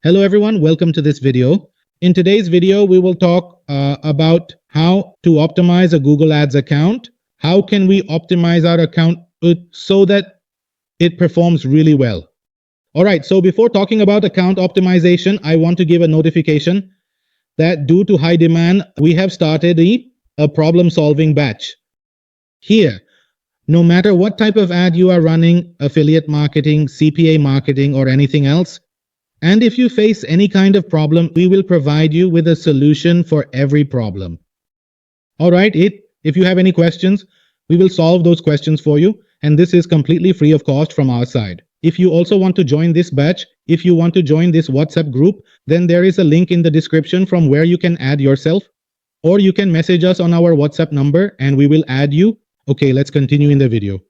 Hello everyone, welcome to this video. In today's video, we will talk about how to optimize a Google Ads account. How can we optimize our account so that it performs really well? All right, so before talking about account optimization, I want to give a notification that due to high demand, we have started a problem-solving batch. Here, no matter what type of ad you are running, affiliate marketing, CPA marketing, or anything else, and if you face any kind of problem, we will provide you with a solution for every problem. All right, if you have any questions, we will solve those questions for you. And this is completely free of cost from our side. If you also want to join this batch, if you want to join this WhatsApp group, then there is a link in the description from where you can add yourself, or you can message us on our WhatsApp number and we will add you. Okay, let's continue in the video.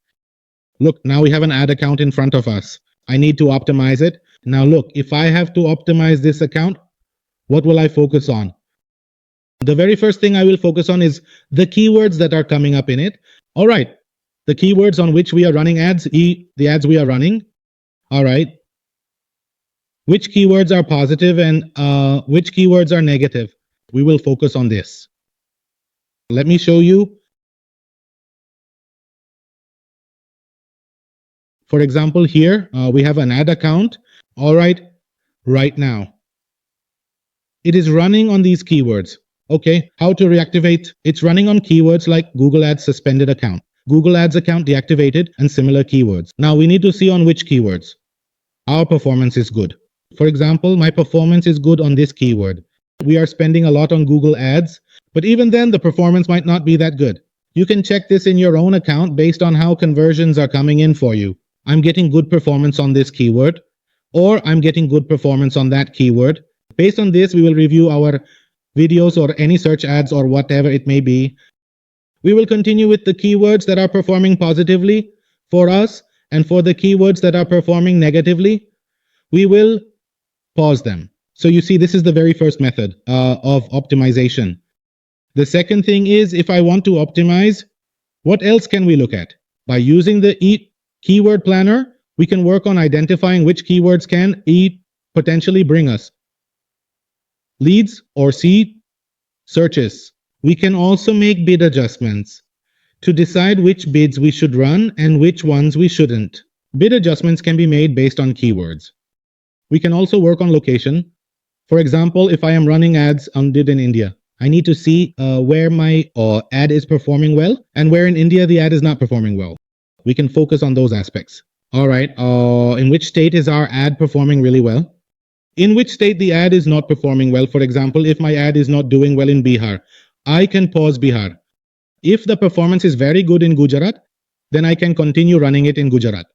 Look, now we have an ad account in front of us. I need to optimize it. Now look, if I have to optimize this account, what will I focus on? The very first thing I will focus on is the keywords that are coming up in it. All right, the keywords on which we are running ads, the ads we are running. All right. Which keywords are positive and which keywords are negative? We will focus on this. Let me show you. For example, here we have an ad account. All right, right now. It is running on these keywords. Okay, how to reactivate? It's running on keywords like Google Ads suspended account, Google Ads account deactivated, and similar keywords. Now we need to see on which keywords our performance is good. For example, my performance is good on this keyword. We are spending a lot on Google Ads, but even then the performance might not be that good. You can check this in your own account based on how conversions are coming in for you. I'm getting good performance on this keyword, or I'm getting good performance on that keyword. Based on this, we will review our videos or any search ads or whatever it may be. We will continue with the keywords that are performing positively for us, and for the keywords that are performing negatively, we will pause them. So you see, this is the very first method of optimization. The second thing is, if I want to optimize, what else can we look at? By using the keyword planner, we can work on identifying which keywords can potentially bring us leads or searches. We can also make bid adjustments to decide which bids we should run and which ones we shouldn't. Bid adjustments can be made based on keywords. We can also work on location. For example, if I am running ads in India, I need to see where my ad is performing well and where in India the ad is not performing well. We can focus on those aspects. All right, in which state is our ad performing really well? In which state the ad is not performing well? For example, if my ad is not doing well in Bihar, I can pause Bihar. If the performance is very good in Gujarat, then I can continue running it in Gujarat.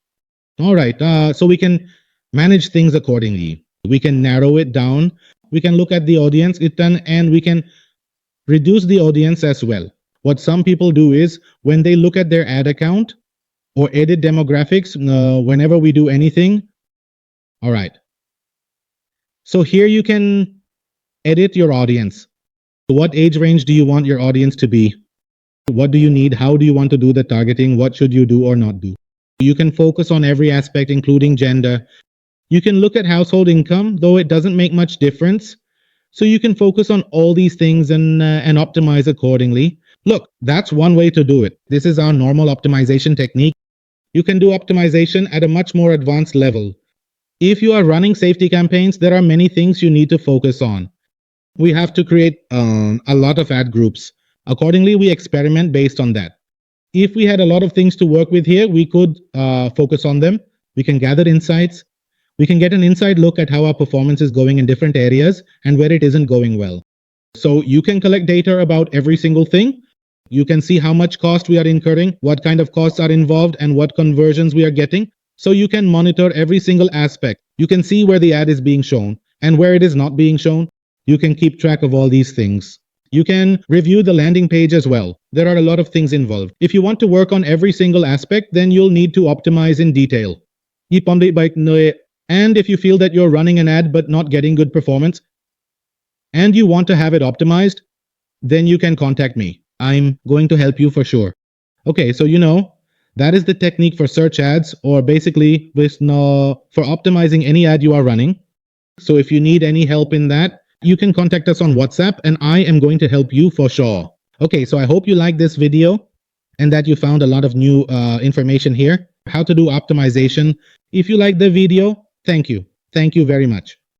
All right, so we can manage things accordingly. We can narrow it down. We can look at the audience and we can reduce the audience as well. What some people do is when they look at their ad account, or edit demographics whenever we do anything. All right. So here you can edit your audience. What age range do you want your audience to be? What do you need? How do you want to do the targeting? What should you do or not do? You can focus on every aspect, including gender. You can look at household income, though it doesn't make much difference. So you can focus on all these things and optimize accordingly. Look, that's one way to do it. This is our normal optimization technique. You can do optimization at a much more advanced level. If you are running safety campaigns, there are many things you need to focus on. We have to create a lot of ad groups. Accordingly, we experiment based on that. If we had a lot of things to work with here, we could focus on them. We can gather insights. We can get an inside look at how our performance is going in different areas and where it isn't going well. So you can collect data about every single thing. You can see how much cost we are incurring, what kind of costs are involved, and what conversions we are getting. So you can monitor every single aspect. You can see where the ad is being shown and where it is not being shown. You can keep track of all these things. You can review the landing page as well. There are a lot of things involved. If you want to work on every single aspect, then you'll need to optimize in detail. And if you feel that you're running an ad but not getting good performance, and you want to have it optimized, then you can contact me. I'm going to help you for sure. Okay, so that is the technique for search ads, or basically for optimizing any ad you are running. So if you need any help in that, you can contact us on WhatsApp and I am going to help you for sure. Okay, so I hope you liked this video and that you found a lot of new information here, how to do optimization. If you like the video, thank you. Thank you very much.